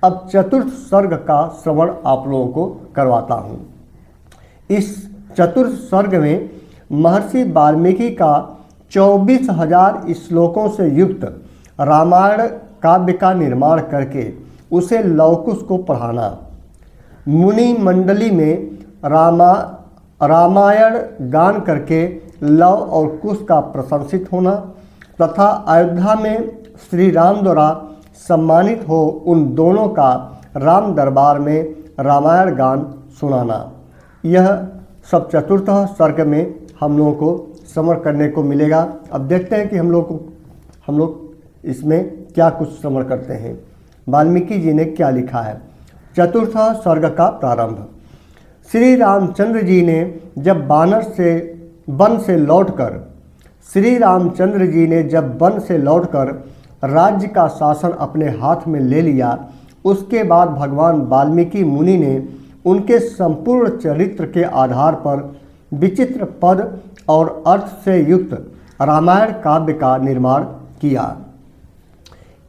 अब चतुर्थ सर्ग का श्रवण आप लोगों को करवाता हूँ। इस चतुर्थ सर्ग में महर्षि वाल्मीकि का 24,000 श्लोकों से युक्त रामायण काव्य का निर्माण करके उसे लवकुश को पढ़ाना, मुनि मंडली में रामायण गान करके लव और कुश का प्रशंसित होना तथा अयोध्या में श्री राम द्वारा सम्मानित हो उन दोनों का राम दरबार में रामायण गान सुनाना, यह सब चतुर्थ सर्ग में हम लोगों को श्रवण करने को मिलेगा। अब देखते हैं कि हम लोग इसमें क्या कुछ श्रवण करते हैं। वाल्मीकि जी ने क्या लिखा है। चतुर्थ सर्ग का प्रारंभ। श्री रामचंद्र जी ने जब वन से लौटकर राज्य का शासन अपने हाथ में ले लिया, उसके बाद भगवान वाल्मीकि मुनि ने उनके संपूर्ण चरित्र के आधार पर विचित्र पद और अर्थ से युक्त रामायण काव्य का निर्माण किया।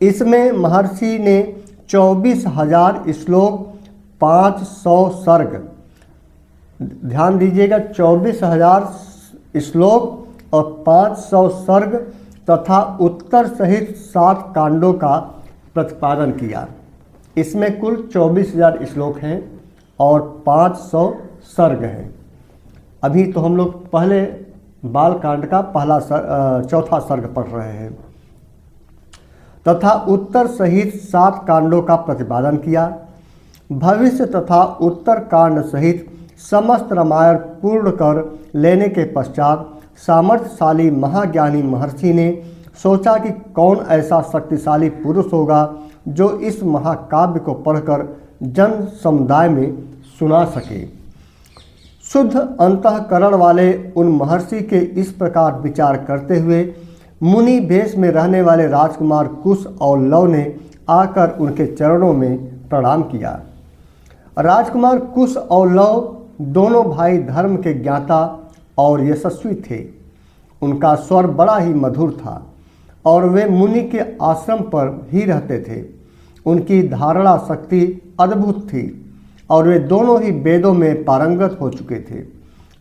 इसमें महर्षि ने 24,000 श्लोक, 500 सर्ग, ध्यान दीजिएगा, 24,000 श्लोक और 500 सर्ग तथा उत्तर सहित 7 कांडों का प्रतिपादन किया। इसमें कुल 24,000 श्लोक हैं और 500 सर्ग हैं। अभी तो हम लोग पहले बालकांड का चौथा सर्ग पढ़ रहे हैं। तथा उत्तर सहित 7 कांडों का प्रतिपादन किया। भविष्य तथा उत्तर कांड सहित समस्त रामायण पूर्ण कर लेने के पश्चात सामर्थ्यशाली महाज्ञानी महर्षि ने सोचा कि कौन ऐसा शक्तिशाली पुरुष होगा जो इस महाकाव्य को पढ़कर जन समुदाय में सुना सके। शुद्ध अंतःकरण वाले उन महर्षि के इस प्रकार विचार करते हुए मुनि वेश में रहने वाले राजकुमार कुश और लव ने आकर उनके चरणों में प्रणाम किया। राजकुमार कुश और लव दोनों भाई धर्म के ज्ञाता और यशस्वी थे। उनका स्वर बड़ा ही मधुर था और वे मुनि के आश्रम पर ही रहते थे। उनकी धारणा शक्ति अद्भुत थी और वे दोनों ही वेदों में पारंगत हो चुके थे।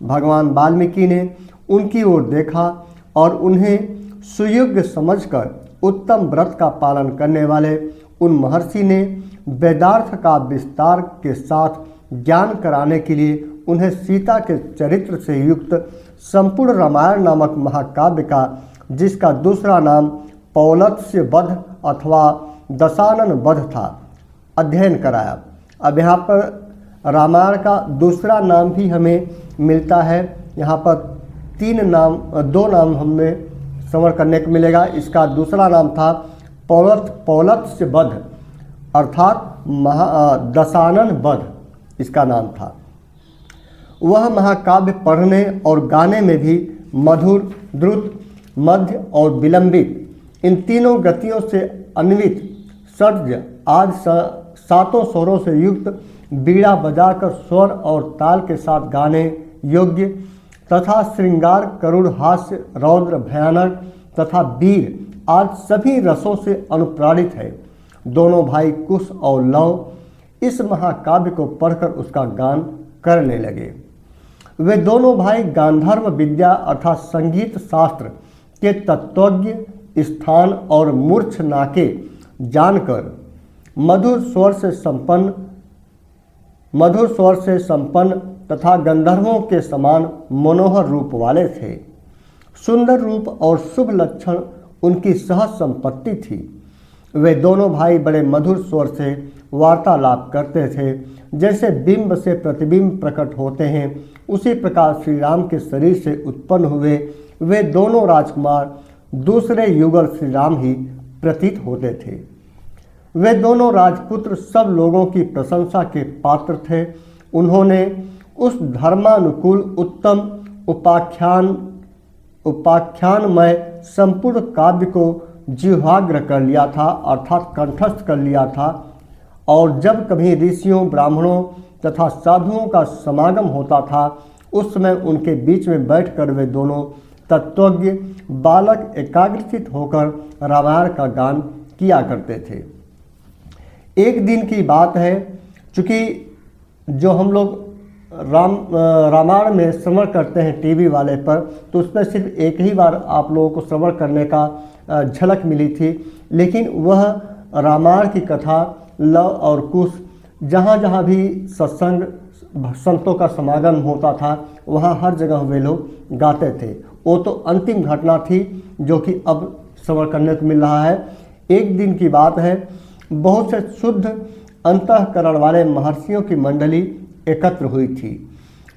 भगवान वाल्मीकि ने उनकी ओर देखा और उन्हें सुयोग्य समझकर उत्तम व्रत का पालन करने वाले उन महर्षि ने वेदार्थ का विस्तार के साथ ज्ञान कराने के लिए उन्हें सीता के चरित्र से युक्त संपूर्ण रामायण नामक महाकाव्य का, जिसका दूसरा नाम पौलत्स्य वध अथवा दशानन वध था, अध्ययन कराया। अब यहाँ पर रामायण का दूसरा नाम भी हमें मिलता है। यहाँ पर 2 नाम हमें श्रवण करने को मिलेगा। इसका दूसरा नाम था पौलत्स्य वध अर्थात दशानन वध, इसका नाम था। वह महाकाव्य पढ़ने और गाने में भी मधुर, द्रुत, मध्य और विलंबित, इन तीनों गतियों से अन्वित, षड्ज आज 7 स्वरों से युक्त, बीड़ा बजाकर स्वर और ताल के साथ गाने योग्य तथा श्रृंगार, करुण, हास्य, रौद्र, भयानक तथा वीर आज सभी रसों से अनुप्राणित है। दोनों भाई कुश और लव इस महाकाव्य को पढ़कर उसका गान करने लगे। वे दोनों भाई गांधर्व विद्या अर्थात संगीत शास्त्र के तत्वज्ञ, स्थान और मूर्छ नाके जानकर मधुर स्वर से संपन्न तथा गंधर्वों के समान मनोहर रूप वाले थे। सुंदर रूप और शुभ लक्षण उनकी सहज संपत्ति थी। वे दोनों भाई बड़े मधुर स्वर से वार्तालाप करते थे। जैसे बिंब से प्रतिबिंब प्रकट होते हैं, उसी प्रकार श्री राम के शरीर से उत्पन्न हुए वे दोनों राजकुमार दूसरे युगल श्री राम ही प्रतीत होते थे। वे दोनोन राजपुत्र सब लोगों की प्रशंसा के पात्र थे। उन्होंने उस धर्मानुकूल उत्तम उपाख्यानमय संपूर्ण काव्य को जिह्वाग्र कर लिया था अर्थात कंठस्थ कर लिया था। और जब कभी ऋषियों, ब्राह्मणों तथा साधुओं का समागम होता था, उस समय उनके बीच में बैठकर वे दोनों तत्वज्ञ बालक एकाग्रचित होकर रामायण का गान किया करते थे। एक दिन की बात है, चूँकि जो हम लोग रामायण में श्रवण करते हैं टीवी वाले पर, तो उसमें सिर्फ एक ही बार आप लोगों को श्रवण करने का झलक मिली थी, लेकिन वह रामायण की कथा लव और कुश जहाँ जहाँ भी सत्संग संतों का समागम होता था वहाँ हर जगह वे लोग गाते थे। वो तो अंतिम घटना थी जो कि अब श्रवण करने को मिल रहा है। एक दिन की बात है, बहुत से शुद्ध अंतःकरण वाले महर्षियों की मंडली एकत्र हुई थी।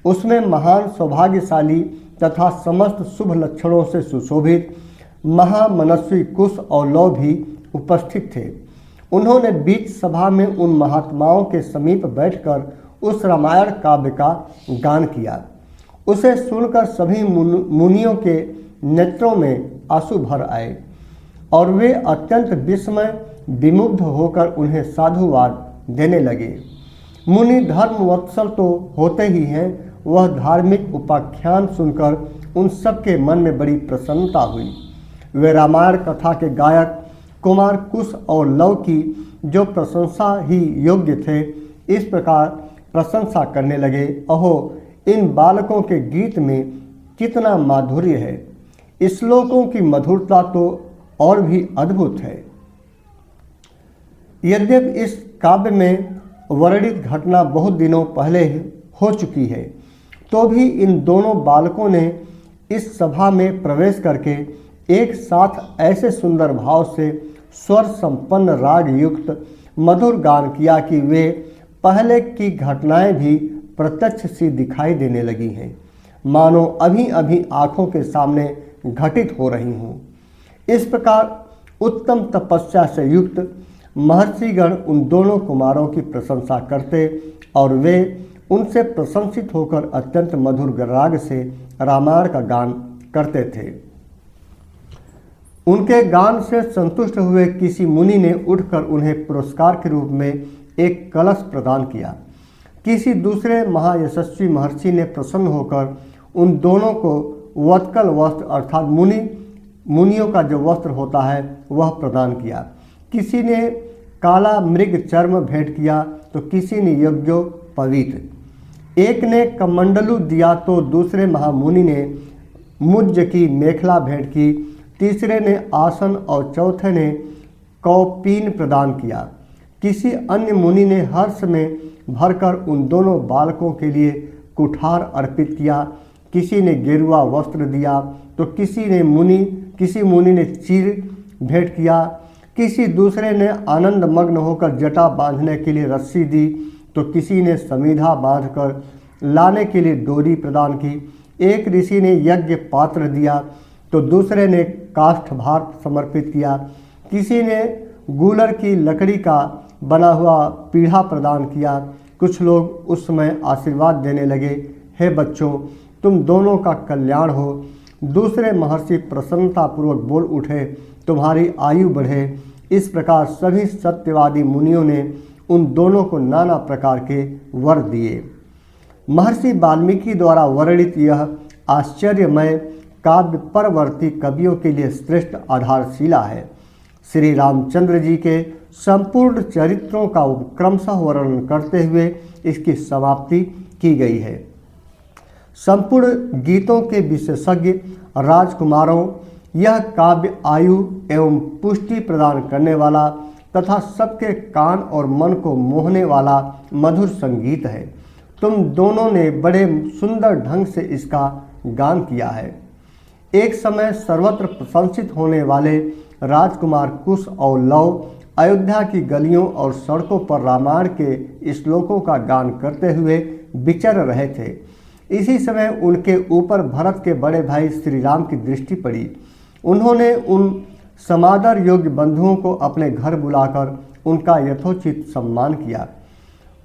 उसमें महान सौभाग्यशाली तथा समस्त शुभ लक्षणों से सुशोभित महामनस्वी कुश और लव भी उपस्थित थे। उन्होंने बीच सभा में उन महात्माओं के समीप बैठकर उस रामायण काव्य का गान किया। उसे सुनकर सभी मुनियों के नेत्रों में आंसू भर आए और वे अत्यंत विस्मय विमुग्ध होकर उन्हें साधुवाद देने लगे। मुनि धर्म वत्सल तो होते ही हैं, वह धार्मिक उपाख्यान सुनकर उन सबके मन में बड़ी प्रसन्नता हुई। वे रामायण कथा के गायक कुमार कुश और लव की जो प्रशंसा ही योग्य थे, इस प्रकार प्रशंसा करने लगे। अहो, इन बालकों के गीत में कितना माधुर्य है, श्लोकों की मधुरता तो और भी अद्भुत है। यद्यपि इस काव्य में वर्णित घटना बहुत दिनों पहले हो चुकी है, तो भी इन दोनों बालकों ने इस सभा में प्रवेश करके एक साथ ऐसे सुंदर भाव से स्वर संपन्न राग युक्त मधुर गान किया कि वे पहले की घटनाएं भी प्रत्यक्ष सी दिखाई देने लगी हैं, मानो अभी अभी आंखों के सामने घटित हो रही हों। इस प्रकार उत्तम तपस्या से युक्त महर्षिगण उन दोनों कुमारों की प्रशंसा करते और वे उनसे प्रशंसित होकर अत्यंत मधुर राग से रामायण का गान करते थे। उनके गान से संतुष्ट हुए किसी मुनि ने उठकर उन्हें पुरस्कार के रूप में एक कलश प्रदान किया। किसी दूसरे महायशस्वी महर्षि ने प्रसन्न होकर उन दोनों को वत्कल वस्त्र अर्थात मुनियों का जो वस्त्र होता है वह प्रदान किया। किसी ने काला मृग चर्म भेंट किया तो किसी ने यज्ञोपवीत। एक ने कमंडलू दिया तो दूसरे महामुनि ने मुज्ज की मेखला भेंट की, तीसरे ने आसन और चौथे ने कौपीन प्रदान किया। किसी अन्य मुनि ने हर्ष में भरकर उन दोनों बालकों के लिए कुठार अर्पित किया। किसी ने गेरुआ वस्त्र दिया तो किसी मुनि ने चीर भेंट किया। किसी दूसरे ने आनंद मग्न होकर जटा बांधने के लिए रस्सी दी तो किसी ने समीधा बांधकर लाने के लिए डोरी प्रदान की। एक ऋषि ने यज्ञ पात्र दिया तो दूसरे ने काष्ठ भार समर्पित किया। किसी ने गूलर की लकड़ी का बना हुआ पीढ़ा प्रदान किया। कुछ लोग उस समय आशीर्वाद देने लगे, हे बच्चों, तुम दोनों का कल्याण हो। दूसरे महर्षि प्रसन्नतापूर्वक बोल उठे, तुम्हारी आयु बढ़े। इस प्रकार सभी सत्यवादी मुनियों ने उन दोनों को नाना प्रकार के वर दिए। महर्षि वाल्मीकि द्वारा वर्णित यह आश्चर्यमय काव्य परवर्ती कवियों के लिए श्रेष्ठ आधारशिला है। श्री रामचंद्र जी के संपूर्ण चरित्रों का क्रमशः वर्णन करते हुए इसकी समाप्ति की गई है। संपूर्ण गीतों के विशेषज्ञ राजकुमारों, यह काव्य आयु एवं पुष्टि प्रदान करने वाला तथा सबके कान और मन को मोहने वाला मधुर संगीत है। तुम दोनों ने बड़े सुंदर ढंग से इसका गान किया है। एक समय सर्वत्र प्रशंसित होने वाले राजकुमार कुश और लव अयोध्या की गलियों और सड़कों पर रामायण के श्लोकों का गान करते हुए विचर रहे थे। इसी समय उनके ऊपर भरत के बड़े भाई श्री राम की दृष्टि पड़ी। उन्होंने उन समादर योग्य बंधुओं को अपने घर बुलाकर उनका यथोचित सम्मान किया।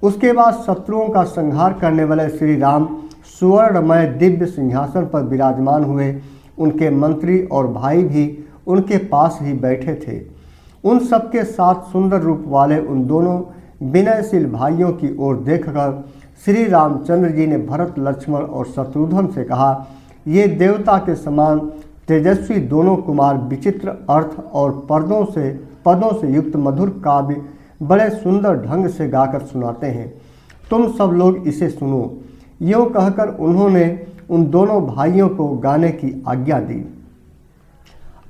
उसके बाद शत्रुओं का संहार करने वाले श्री राम सुवर्णमय दिव्य सिंहासन पर विराजमान हुए। उनके मंत्री और भाई भी उनके पास ही बैठे थे। उन सबके साथ सुंदर रूप वाले उन दोनों विनयशील भाइयों की ओर देखकर श्री रामचंद्र जी ने भरत, लक्ष्मण और शत्रुघ्न से कहा, ये देवता के समान तेजस्वी दोनों कुमार विचित्र अर्थ और पदों से युक्त मधुर काव्य बड़े सुंदर ढंग से गाकर सुनाते हैं। तुम सब लोग इसे सुनो। यूँ कहकर उन्होंने उन दोनों भाइयों को गाने की आज्ञा दी।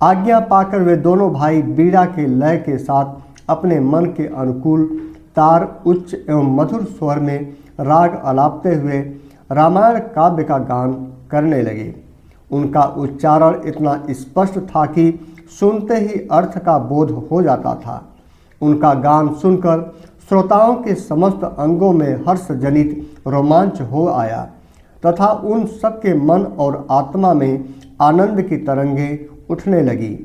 आज्ञा पाकर वे दोनों भाई बीड़ा के लय के साथ अपने मन के अनुकूल तार उच्च एवं मधुर स्वर में राग अलापते हुए रामायण काव्य का गान करने लगे। उनका उच्चारण इतना स्पष्ट था कि सुनते ही अर्थ का बोध हो जाता था। उनका गान सुनकर श्रोताओं के समस्त अंगों में हर्ष जनित रोमांच हो आया तथा उन सबके मन और आत्मा में आनंद की तरंगें उठने लगी।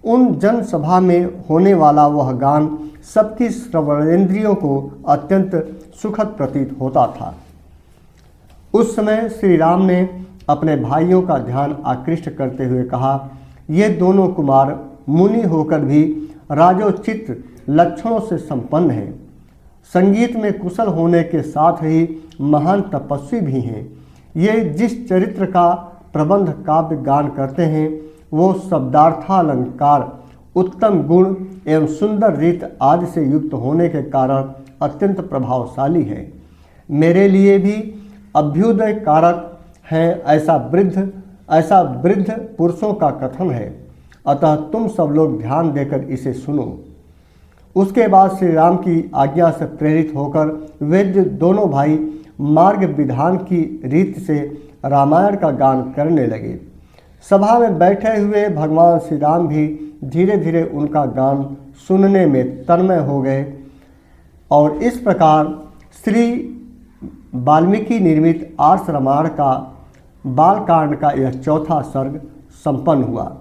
उन जनसभा में होने वाला वह गान सबकी श्रवणेंद्रियों को अत्यंत सुखद प्रतीत होता था। उस समय श्री राम ने अपने भाइयों का ध्यान आकृष्ट करते हुए कहा, ये दोनों कुमार मुनि होकर भी राजोचित लक्षणों से संपन्न हैं। संगीत में कुशल होने के साथ ही महान तपस्वी भी हैं। ये जिस चरित्र का प्रबंध काव्य गान करते हैं वो शब्दार्थालंकार, उत्तम गुण एवं सुंदर रीत आदि से युक्त होने के कारण अत्यंत प्रभावशाली है। मेरे लिए भी अभ्युदय कारक हैं ऐसा वृद्ध पुरुषों का कथन है। अतः तुम सब लोग ध्यान देकर इसे सुनो। उसके बाद श्री राम की आज्ञा से प्रेरित होकर वे दोनों भाई मार्ग विधान की रीत से रामायण का गान करने लगे। सभा में बैठे हुए भगवान श्री राम भी धीरे धीरे उनका गान सुनने में तन्मय हो गए और इस प्रकार श्री वाल्मीकि निर्मित आर्ष रामायण का बालकांड का यह चौथा सर्ग संपन्न हुआ।